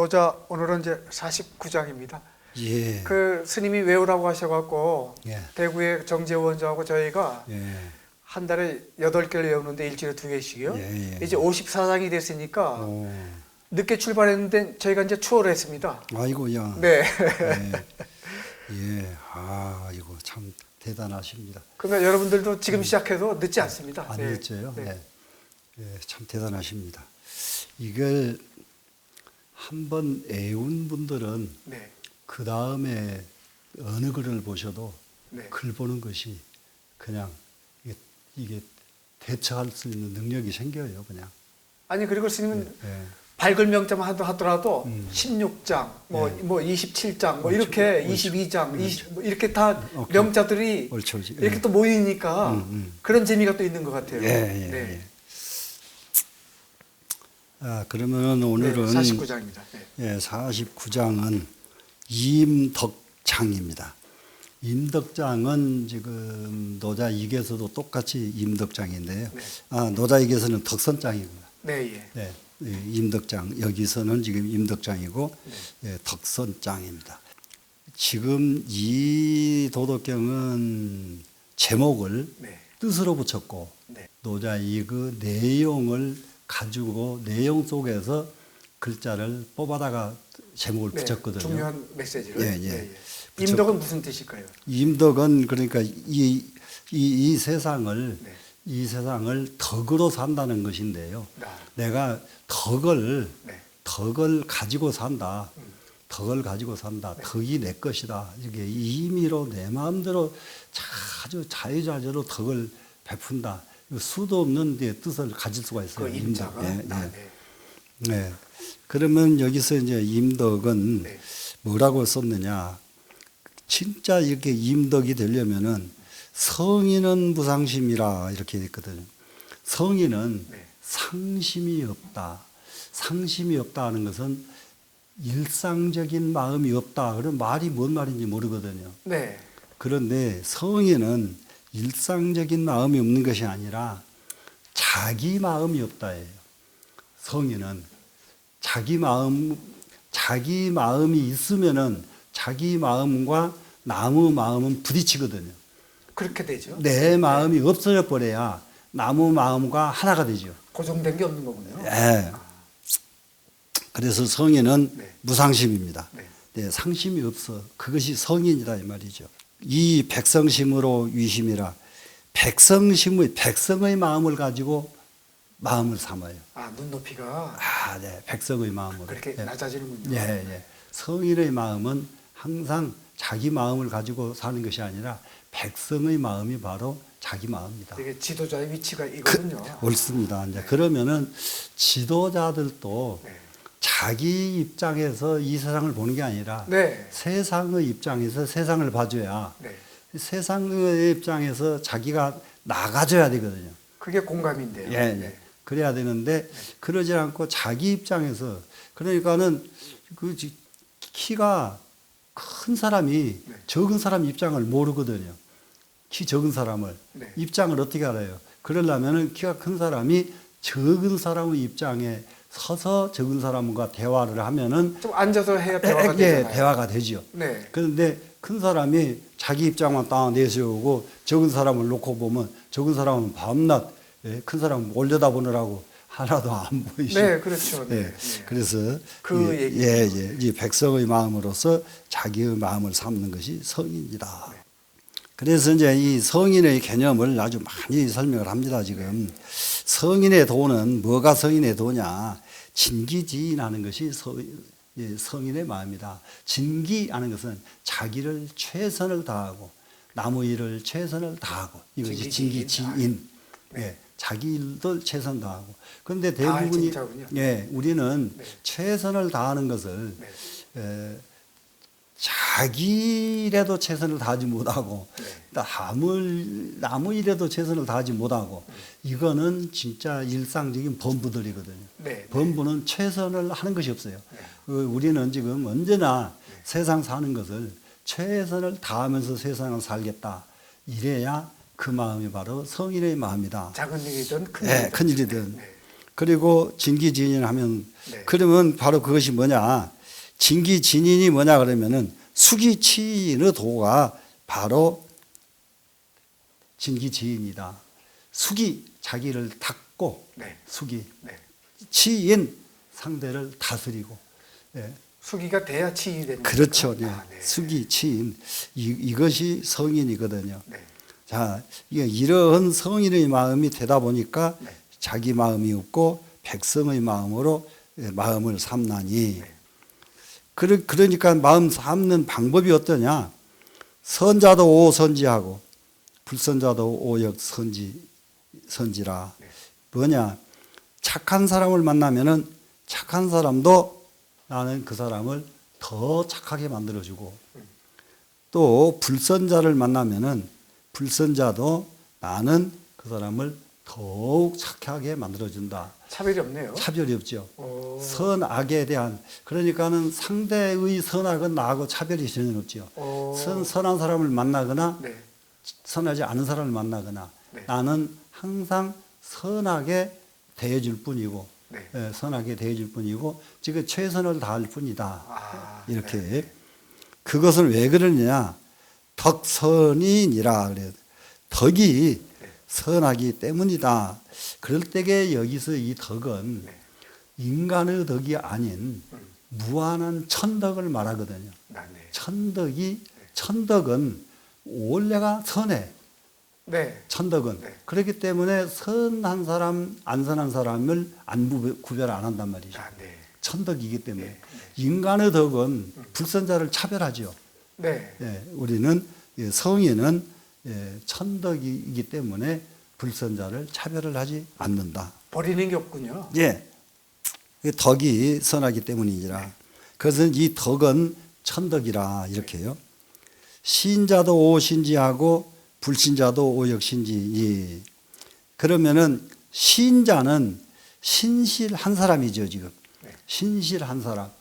노자 오늘은 이제 49장입니다. 예. 그 스님이 외우라고 하셔갖고 예. 대구의 정재 원장하고 저희가 예. 한 달에 8개를 외우는데 일주일에 2개씩이요. 예, 예. 이제 54장이 됐으니까 오. 늦게 출발했는데 저희가 이제 추월을 했습니다. 아이고야. 네. 예. 예. 아, 이거 참 대단하십니다. 그러니까 여러분들도 지금 시작해도 늦지 않습니다. 안 네. 늦죠요? 네. 네. 예, 참 대단하십니다. 이걸 한번 애운 분들은 네. 그 다음에 어느 글을 보셔도 네. 글 보는 것이 그냥 이게 대처할 수 있는 능력이 생겨요, 그냥. 아니 그리고 스님은 예. 발글 명자만 하더라도 16장, 뭐 27장, 뭐 옳죠. 이렇게 옳죠. 22장, 옳죠. 뭐 이렇게 다 오케이. 명자들이 옳죠, 옳죠. 이렇게 예. 또 모이니까 그런 재미가 또 있는 것 같아요. 예, 예, 네. 예. 아, 그러면은 오늘은 49장입니다. 네. 예, 49장은 임덕장입니다. 임덕장은 지금 노자익에서도 똑같이 임덕장인데요. 네. 아, 노자익에서는 덕선장입니다. 네, 예. 네, 임덕장 여기서는 지금 임덕장이고 네. 예, 덕선장입니다. 지금 이 도덕경은 제목을 네. 뜻으로 붙였고 네. 노자익의 내용을 가지고 내용 속에서 글자를 뽑아다가 제목을 네. 붙였거든요. 중요한 메시지를. 예, 예. 네, 예. 임덕은 무슨 뜻일까요? 임덕은 그러니까 이 세상을 네. 이 세상을 덕으로 산다는 것인데요. 아, 내가 덕을 네. 가지고 산다. 덕을 가지고 산다. 덕이 내 것이다. 이게 임의로 내 마음대로 아주 자유자재로 덕을 베푼다. 수도 없는 데 뜻을 가질 수가 있어요. 그 임자가. 예, 예. 아, 네. 네. 그러면 여기서 이제 임덕은 네. 뭐라고 썼느냐? 진짜 이렇게 임덕이 되려면은 성인은 무상심이라 이렇게 됐거든요. 성인은 네. 상심이 없다. 상심이 없다 하는 것은 일상적인 마음이 없다. 그런 말이 뭔 말인지 모르거든요. 네. 그런데 성인은 일상적인 마음이 없는 것이 아니라 자기 마음이 없다예요. 성인은 자기 마음이 있으면은 자기 마음과 나무 마음은 부딪히거든요. 그렇게 되죠. 내 마음이 없어져 버려야 나무 마음과 하나가 되죠. 고정된 게 없는 거군요. 예. 그래서 성인은 네. 무상심입니다. 네. 네, 상심이 없어. 그것이 성인이다 이 말이죠. 이 백성심으로 위심이라. 백성의 마음을 가지고 마음을 삼아요. 아, 눈높이가 아, 네, 백성의 마음으로. 그렇게 예. 낮아지는군요. 예, 예. 성인의 마음은 항상 자기 마음을 가지고 사는 것이 아니라 백성의 마음이 바로 자기 마음이다. 이게 지도자의 위치가 이거든요. 옳습니다. 이제 네. 그러면은 지도자들도 네. 자기 입장에서 이 세상을 보는 게 아니라 네. 세상의 입장에서 세상을 봐줘야 네. 세상의 입장에서 자기가 나가줘야 되거든요. 그게 공감인데요. 예, 예. 그래야 되는데 그러지 않고 자기 입장에서 그러니까는 그 키가 큰 사람이 네. 적은 사람 입장을 모르거든요. 키 적은 사람을 네. 입장을 어떻게 알아요? 그러려면은 키가 큰 사람이 적은 사람의 입장에 서서 적은 사람과 대화를 하면은 좀 앉아서 해야 대화가 예, 되잖아요. 대화가 되죠. 네. 그런데 큰 사람이 자기 입장만 딱 내세우고 적은 사람을 놓고 보면 적은 사람은 밤낮 큰 사람 올려다보느라고 하나도 안 보이죠. 네, 그렇죠. 네. 예, 네. 그래서 그 얘기. 이 백성의 마음으로서 자기의 마음을 삼는 것이 성인이다. 네. 그래서 이제 이 성인의 개념을 아주 많이 설명을 합니다. 지금 성인의 도는 뭐가 성인의 도냐? 진기지인하는 것이 성인의 마음이다. 진기하는 것은 자기를 최선을 다하고 남의 일을 최선을 다하고 이것이 진기지인. 예, 자기 일도 최선 다하고. 그런데 대부분이 우리는 네. 최선을 다하는 것을 네. 자기 일에도 최선을 다하지 못하고 네. 남의 일에도 최선을 다하지 못하고 이거는 진짜 일상적인 범부들이거든요. 네. 범부는 최선을 하는 것이 없어요. 네. 우리는 지금 언제나 세상 사는 것을 최선을 다하면서 세상을 살겠다. 이래야 그 마음이 바로 성인의 마음이다. 작은 일이든 큰 네, 일이든. 큰 일이든. 네. 그리고 진기진인 하면 네. 그러면 바로 그것이 뭐냐? 진기진인이 뭐냐 그러면은 수기치인의 도가 바로 진기지인이다. 수기 자기를 닦고 네. 수기 네. 치인 상대를 다스리고 예. 수기가 돼야 치인이 되는 그렇죠. 거죠? 네. 아, 네. 수기 치인 이것이 성인이거든요. 네. 자, 이러한 성인의 마음이 되다 보니까 네. 자기 마음이 없고 백성의 마음으로 마음을 삼나니 네. 그러니까 마음 삼는 방법이 어떠냐? 선자도 오선지하고 불선자도 오역 선지라. 네. 뭐냐? 착한 사람을 만나면은 착한 사람도 나는 그 사람을 더 착하게 만들어주고 또 불선자를 만나면은 불선자도 나는 그 사람을 더욱 착하게 만들어준다. 차별이 없네요. 차별이 없죠. 오. 선악에 대한 그러니까는 상대의 선악은 나하고 차별이 전혀 없죠. 오. 선한 사람을 만나거나 네. 선하지 않은 사람을 만나거나 네. 나는 항상 선하게 대해줄 뿐이고 네. 선하게 대해줄 뿐이고 지금 최선을 다할 뿐이다. 아, 이렇게 네. 그것은 왜 그러느냐? 덕선이니라 그래요. 덕이 네. 선하기 때문이다. 그럴 때에 여기서 이 덕은 네. 인간의 덕이 아닌 무한한 천덕을 말하거든요. 아, 네. 천덕은 원래가 선해. 네. 천덕은 네. 그렇기 때문에 선한 사람, 안 선한 사람을 구별 안 한단 말이죠. 아, 네. 천덕이기 때문에 네. 인간의 덕은 불선자를 차별하죠. 네. 예, 우리는 성인은 천덕이기 때문에 불선자를 차별을 하지 않는다. 버리는 게 없군요. 예, 덕이 선하기 때문이니라. 그래서 이 덕은 천덕이라 이렇게요. 신자도 오신지하고 불신자도 오역신지. 그러면은 신자는 신실한 사람이죠 지금. 네. 신실한 사람.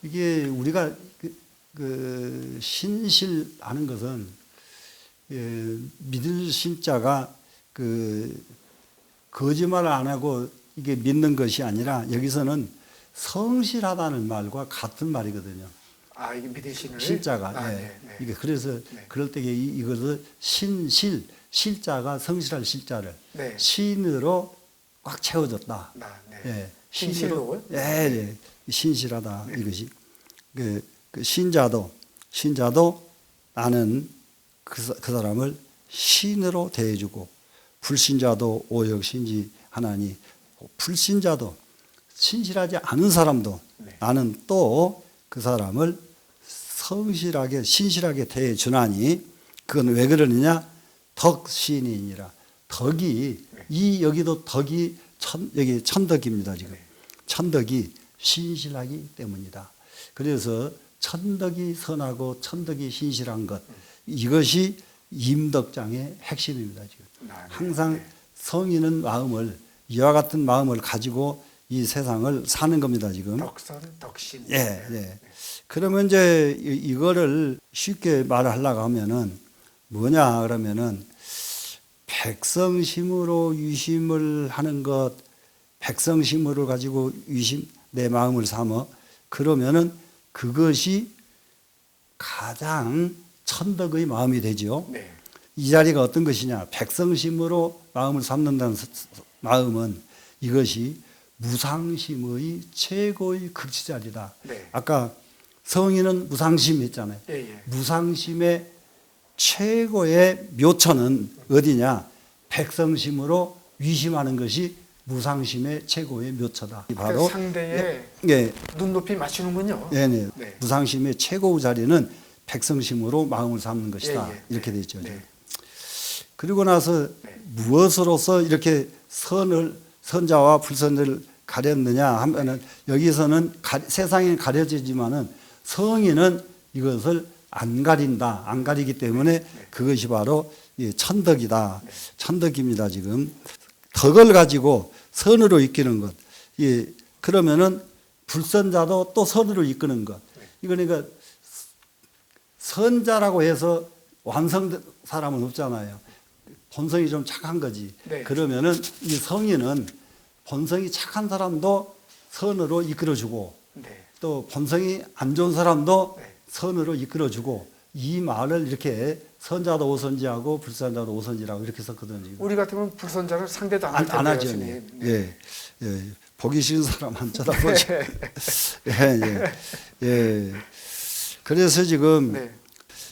이게 우리가 신실하는 것은 믿을 신자가 거짓말을 안 하고 이게 믿는 것이 아니라 여기서는 성실하다는 말과 같은 말이거든요. 아, 이게 믿으시는 실자가. 아, 예. 네. 네. 이게 그래서 네. 그럴 때에 이것을 실자가 성실할 실자를 네. 신으로 꽉 채워졌다. 아, 네. 예. 신실로? 예, 예. 신실하다 이것이. 그 신자도 나는 그 사람을 신으로 대해주고 불신자도 오역신지 하나니 불신자도 신실하지 않은 사람도 네. 나는 또 그 사람을 성실하게 신실하게 대해주나니 그건 왜 그러느냐? 덕신이니라. 덕이 여기도 덕이 여기 천덕입니다 지금. 네. 천덕이 신실하기 때문이다. 그래서 천덕이 선하고 천덕이 신실한 것 이것이 임덕장의 핵심입니다 지금. 아, 네. 항상 네. 성인은 마음을 이와 같은 마음을 가지고 이 세상을 사는 겁니다 지금. 덕선, 덕신. 예, 예. 그러면 이제 이거를 쉽게 말하려고 하면은 뭐냐 그러면은 백성심으로 유심을 하는 것, 백성심으로 가지고 내 마음을 삼어 그러면은 그것이 가장 천덕의 마음이 되죠. 네. 이 자리가 어떤 것이냐? 백성심으로 마음을 삼는다는 마음은 이것이 무상심의 최고의 극치자리다. 네. 아까 성인은 무상심 했잖아요. 예, 예. 무상심의 최고의 묘처는 어디냐? 백성심으로 위심하는 것이 무상심의 최고의 묘처다. 바로 그 상대의 예, 눈높이 맞추는군요. 네, 네. 네. 무상심의 최고의 자리는 백성심으로 마음을 삼는 것이다. 예, 예. 이렇게 네. 돼 있죠. 네. 그리고 나서 네. 무엇으로서 이렇게 선자와 불선을 가렸느냐 하면은 여기서는 세상에 가려지지만은 성인은 이것을 안 가린다. 안 가리기 때문에 그것이 바로 천덕이다. 천덕입니다, 지금. 덕을 가지고 선으로 이끄는 것. 그러면은 불선자도 또 선으로 이끄는 것. 그러니까 선자라고 해서 완성된 사람은 없잖아요. 본성이 좀 착한 거지. 네. 그러면은 이 성인은 본성이 착한 사람도 선으로 이끌어주고 네. 또 본성이 안 좋은 사람도 네. 선으로 이끌어주고 이 말을 이렇게 선자도 오선지하고 불선자도 오선지라고 이렇게 썼거든요. 우리 같으면 불선자를 상대도 안 할 텐데요, 안 하죠. 스님. 네. 예, 예. 보기 싫은 사람 안 쳐다보죠. 예, 예, 예. 그래서 지금 네.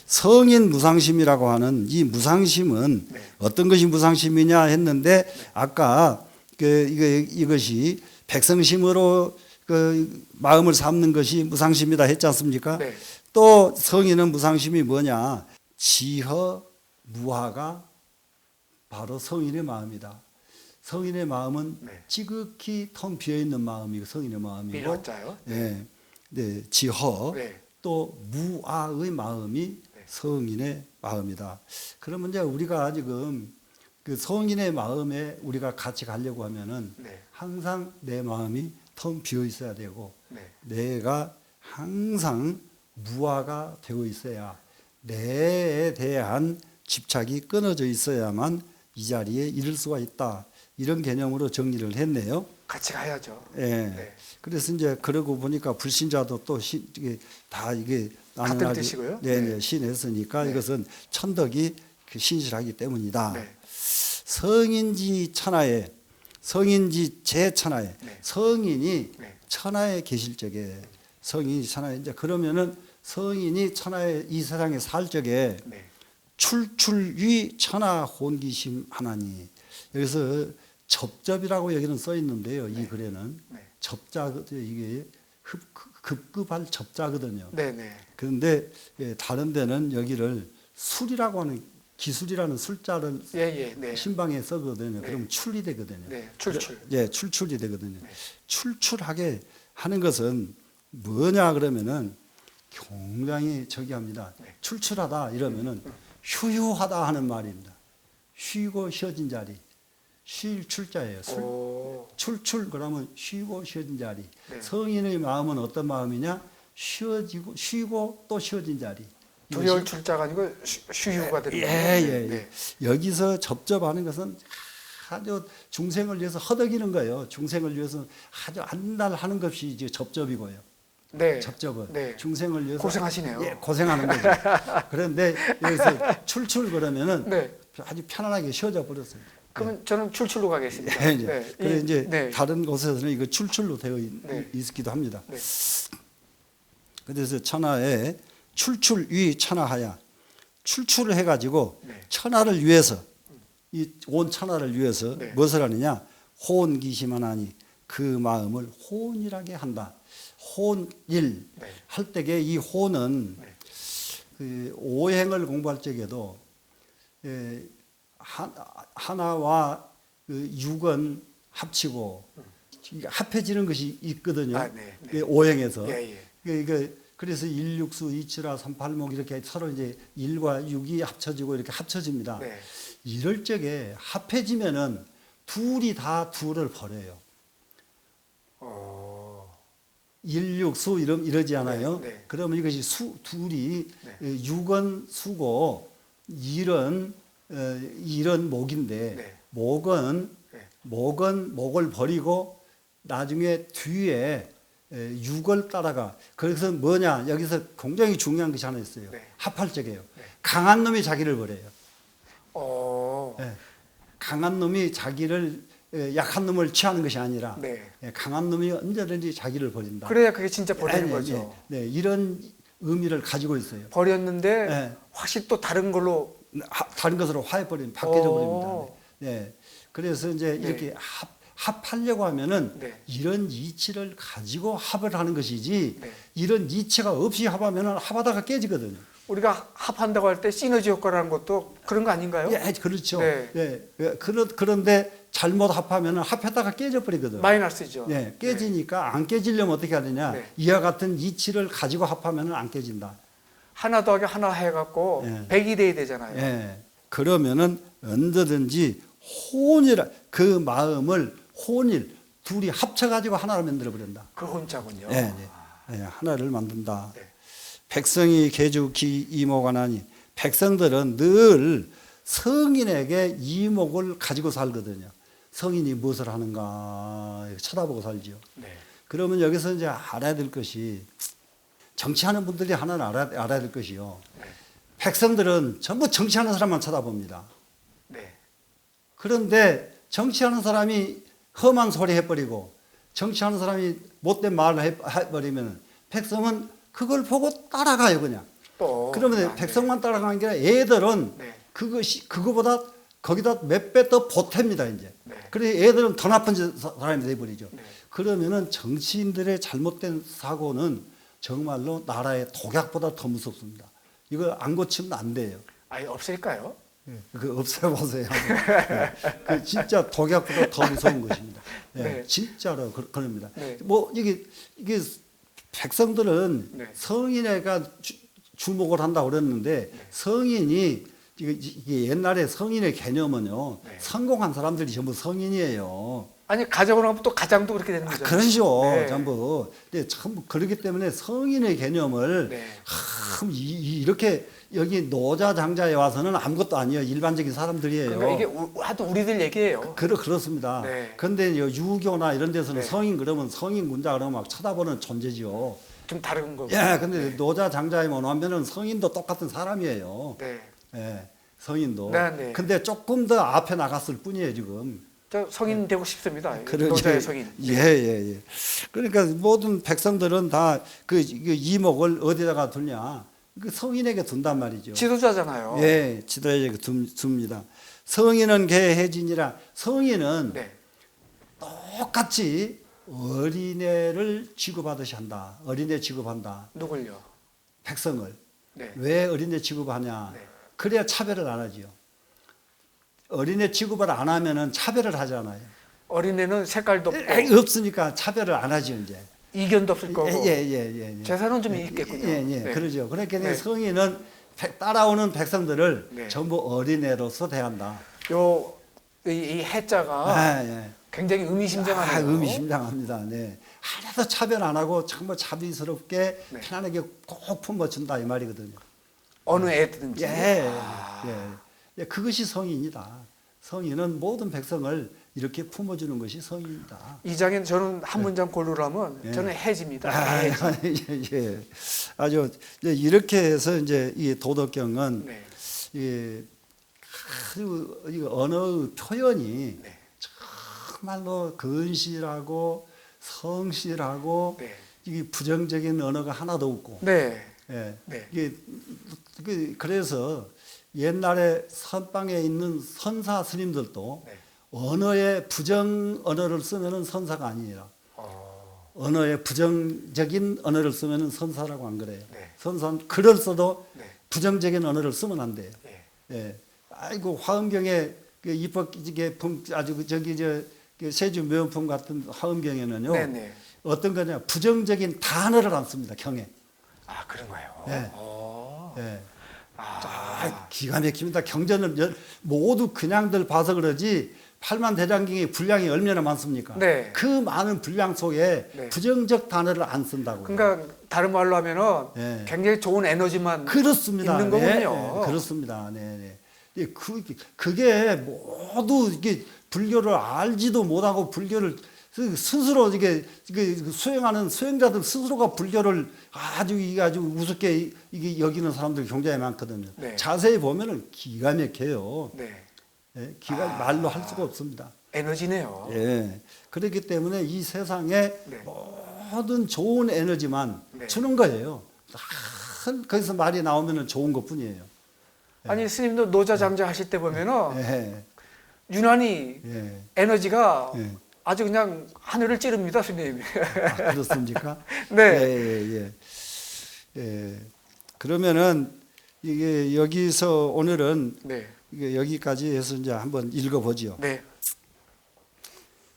성인 무상심이라고 하는 이 무상심은 네. 어떤 것이 무상심이냐 했는데 아까 이것이 백성심으로 그 마음을 삼는 것이 무상심이다 했지 않습니까? 네. 또 성인은 무상심이 뭐냐? 지허 무화가 바로 성인의 마음이다. 성인의 마음은 네. 지극히 텅 비어 있는 마음이고 성인의 마음이고, 미화자요. 네, 네, 지허 네. 또 무아의 마음이 네. 성인의 마음이다. 그러면 이제 우리가 지금 그 성인의 마음에 우리가 같이 가려고 하면은 네. 항상 내 마음이 텅 비어 있어야 되고 네. 내가 항상 무아가 되어 있어야 내에 대한 집착이 끊어져 있어야만 이 자리에 이를 수가 있다. 이런 개념으로 정리를 했네요. 같이 가야죠. 예. 네. 그래서 이제 그러고 보니까 불신자도 또 이게 다 이게 같은 나는 아주- 뜻이고요? 네, 네. 네, 신했으니까 네. 이것은 천덕이 그 신실하기 때문이다. 네. 성인지 천하에 성인지 제천하에 네. 성인이 네. 천하에 계실 적에 성인이 천하에 이제 그러면은 성인이 천하에 이 세상에 살 적에 네. 출출위 천하 혼기심 하나니 여기서 접접이라고 여기는 써 있는데요. 이 글에는 네. 접자 이게 급급할 접자거든요. 네. 네. 그런데 다른 데는 여기를 술이라고 하는 기술이라는 술자를 예, 예. 네. 신방에 써거든요. 네. 그럼 출이 되거든요. 네. 출출. 예, 출출이 되거든요. 네. 출출하게 하는 것은 뭐냐 그러면은 굉장히 저기 합니다. 네. 출출하다 이러면은 휴유하다 하는 말입니다. 쉬고 쉬어진 자리. 쉴 출자예요. 오. 출출 그러면 쉬고 쉬어진 자리. 네. 성인의 마음은 어떤 마음이냐? 쉬고 또 쉬어진 자리. 두려울 출자가 아니고 휴유가 되는 예, 거예요. 예, 예. 네. 여기서 접접하는 것은 아주 중생을 위해서 허덕이는 거예요. 중생을 위해서 아주 안달하는 것이 이제 접접이고요. 네. 접접은 네. 중생을 위해서 고생하시네요. 예, 고생하는 거죠. 그런데 여기서 출출 그러면은 네. 아주 편안하게 쉬어져 버렸어요. 그러면 저는 출출로 가겠습니다. 예, 이제. 네. 그래 이제 네. 다른 곳에서는 이거 출출로 되어 네. 있기도 합니다. 네. 그래서 천하에 출출위 천하하야 출출을 해가지고 네. 천하를 위해서 이 온 천하를 위해서 네. 무엇을 하느냐 혼기심하나니 그 마음을 혼이라게 한다. 혼일 네. 할 때에 이 혼은 네. 그 오행을 공부할 적에도 하나와 그 육은 합치고 이게 합해지는 것이 있거든요. 아, 네, 네. 그 오행에서. 예, 예. 그래서 일육수, 이치라, 삼팔목 이렇게 서로 이제 일과 육이 합쳐지고 이렇게 합쳐집니다. 네. 이럴 적에 합해지면은 둘이 다 둘을 버려요. 일육수 이러지 않아요. 네, 네. 그러면 이것이 둘이 네. 육은 수고 일은 목인데 네. 목은 네. 목을 버리고 나중에 뒤에 육을 따라가. 그래서 뭐냐 여기서 굉장히 중요한 것이 하나 있어요. 네. 합할 적에요. 네. 강한 놈이 자기를 버려요. 어. 예. 강한 놈이 자기를 약한 놈을 취하는 것이 아니라 네. 강한 놈이 언제든지 자기를 버린다. 그래야 그게 진짜 버리는 예, 예, 거죠. 예. 네, 이런 의미를 가지고 있어요. 버렸는데 네. 확실히 또 다른 걸로 다른 것으로 화해버리면 바뀌어 버립니다. 오. 네. 그래서 이제 네. 이렇게 합하려고 하면은 네. 이런 이치를 가지고 합을 하는 것이지 네. 이런 이치가 없이 합하면은 합하다가 깨지거든요. 우리가 합한다고 할 때 시너지 효과라는 것도 그런 거 아닌가요? 예, 그렇죠. 네. 예, 그런데 잘못 합하면은 합했다가 깨져버리거든요. 마이너스죠. 네, 깨지니까 안 깨지려면 어떻게 해야 되냐? 네. 이와 같은 이치를 가지고 합하면은 안 깨진다. 하나 더하기 하나 해갖고 예. 100이 돼야 되잖아요. 예. 그러면은 언제든지 그 마음을 혼일 둘이 합쳐가지고 하나를 만들어 버린다. 그 혼자군요. 예, 예. 예, 하나를 만든다. 네. 백성이 개주기 이목하나니 백성들은 늘 성인에게 이목을 가지고 살거든요. 성인이 무엇을 하는가 쳐다보고 살지요. 네. 그러면 여기서 이제 알아야 될 것이 정치하는 분들이 하나는 알아야 될 것이요. 네. 백성들은 전부 정치하는 사람만 쳐다봅니다. 네. 그런데 정치하는 사람이 험한 소리 해버리고 정치하는 사람이 못된 말을 해버리면 백성은 그걸 보고 따라가요 그냥. 또 그러면 아, 백성만 따라가는 게 아니라 애들은 네. 그거보다 거기다 몇 배 더 보탭니다 이제. 네. 그래서 애들은 더 나쁜 사람이 돼버리죠. 네. 그러면은 정치인들의 잘못된 사고는 정말로 나라의 독약보다 더 무섭습니다. 이거 안 고치면 안 돼요. 아예 없을까요? 그 없애보세요. 그 진짜 독약보다 더 무서운 것입니다. 네, 네. 진짜로 그럽니다. 네. 뭐 이게 백성들은 네. 성인애가 주목을 한다고 그랬는데 성인이 이게 옛날에 성인의 개념은요. 네. 성공한 사람들이 전부 성인이에요. 아니 가정으로 하면 또 가장도 그렇게 되는 거죠. 그러죠. 네. 전부. 근데 참 그렇기 때문에 성인의 개념을 네. 이렇게 여기 노자 장자에 와서는 아무것도 아니에요. 일반적인 사람들이에요. 그러니까 이게 하도 우리들 얘기예요. 그렇습니다. 네. 그런데 유교나 이런 데서는 네. 성인 그러면 성인 군자 그러면 막 쳐다보는 존재죠. 좀 다른 거고. 예, 근데 노자 장자에만 오면은 성인도 똑같은 사람이에요. 네. 예, 성인도. 네, 네. 근데 조금 더 앞에 나갔을 뿐이에요, 지금. 저 성인 되고 싶습니다. 그러죠. 노자의 성인. 예. 그러니까 모든 백성들은 다 그 이목을 어디다가 두냐? 그 성인에게 둔단 말이죠. 지도자잖아요. 예, 지도자에게 둡니다. 성인은 개해진이라 성인은 네. 똑같이 어린애를 취급하듯이 한다. 어린애 취급한다. 누굴요? 백성을. 네. 왜 어린애 취급하냐? 네. 그래야 차별을 안 하지요. 어린애 취급을 안 하면은 차별을 하잖아요. 어린애는 색깔도 없고 없으니까 차별을 안 하죠, 이제. 이견도 없을 거고 예. 재산은 좀 있겠군요. 예. 네. 그러죠. 그러니까 네. 성인은 따라오는 백성들을 네. 전부 어린애로서 대한다. 이 해자가 예. 굉장히 의미심장하네요. 의미심장합니다. 네. 하나도 차별 안 하고 정말 자비스럽게 네. 편안하게 꼭 품어준다 이 말이거든요. 어느 애든지. 예. 아. 예, 그것이 성인이다. 성인은 모든 백성을 이렇게 품어주는 것이 성인이다. 이 장엔 저는 한 문장 고르라면 예. 저는 해지입니다. 예. 아주 이렇게 해서 이제 이 도덕경은 네. 아주 이 언어의 표현이 네. 정말로 근실하고 성실하고 네. 이게 부정적인 언어가 하나도 없고. 네. 예. 네. 그래서 옛날에 선방에 있는 선사 스님들도 네. 언어에 부정 언어를 쓰면은 선사가 아니에요. 언어에 부정적인 언어를 쓰면은 선사라고 안 그래요. 네. 선사는 글을 써도 네. 부정적인 언어를 쓰면 안 돼요. 네. 예. 아이고 화엄경에 그 입법기계품 아주 그 세주 묘품품 같은 화엄경에는요. 네. 네. 어떤 거냐 부정적인 단어를 안 씁니다. 경에. 아 그런 거예요. 네. 오. 예. 아. 기가 막힙니다. 경전을 모두 그냥들 봐서 그러지 팔만대장경의 분량이 얼마나 많습니까? 네. 그 많은 분량 속에 네. 부정적 단어를 안 쓴다고요. 그러니까 다른 말로 하면은 네. 굉장히 좋은 에너지만 그렇습니다. 있는 거군요. 네, 그렇습니다. 네. 예, 그게 모두 이게 불교를 알지도 못하고 불교를 스스로 이게 수행하는 수행자들 스스로가 불교를 아주 우습게 이게 여기는 사람들이 굉장히 많거든요. 네. 자세히 보면은 기가 막혀요. 네. 예, 말로 할 수가 없습니다. 에너지네요. 예. 그렇기 때문에 이 세상에 네. 모든 좋은 에너지만 네. 주는 거예요. 거기서 말이 나오면은 좋은 것뿐이에요. 아니 스님도 노자장자 하실 때 보면은 예. 유난히 예. 에너지가 예. 아주 그냥 하늘을 찌릅니다, 스님. 아, 그렇습니까? 네. 예. 그러면은 이게 여기서 오늘은 네. 이게 여기까지 해서 이제 한번 읽어보지요. 네.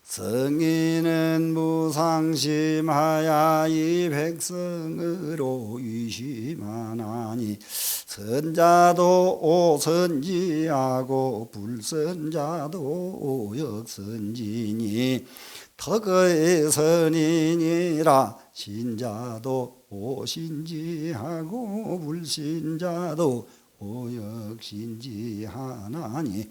성인은 무상심하야 이 백성으로 의심하나니 선자도 오선지하고 불선자도 오역선지니 덕의 선인이라 신자도 오신지하고 불신자도 오역신지하나니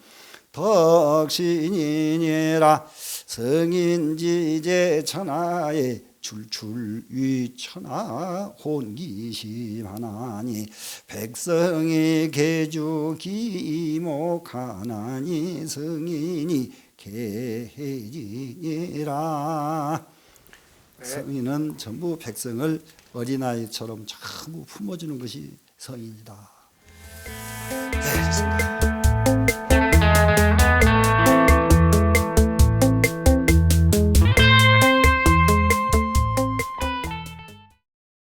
덕신이니라 성인지제 천하에 출출위천하 혼기심하나니 백성이 개주기목하나니 성인이 개해지니라. 네. 성인은 전부 백성을 어린아이처럼 전부 품어주는 것이 성인이다. 네, 좋습니다.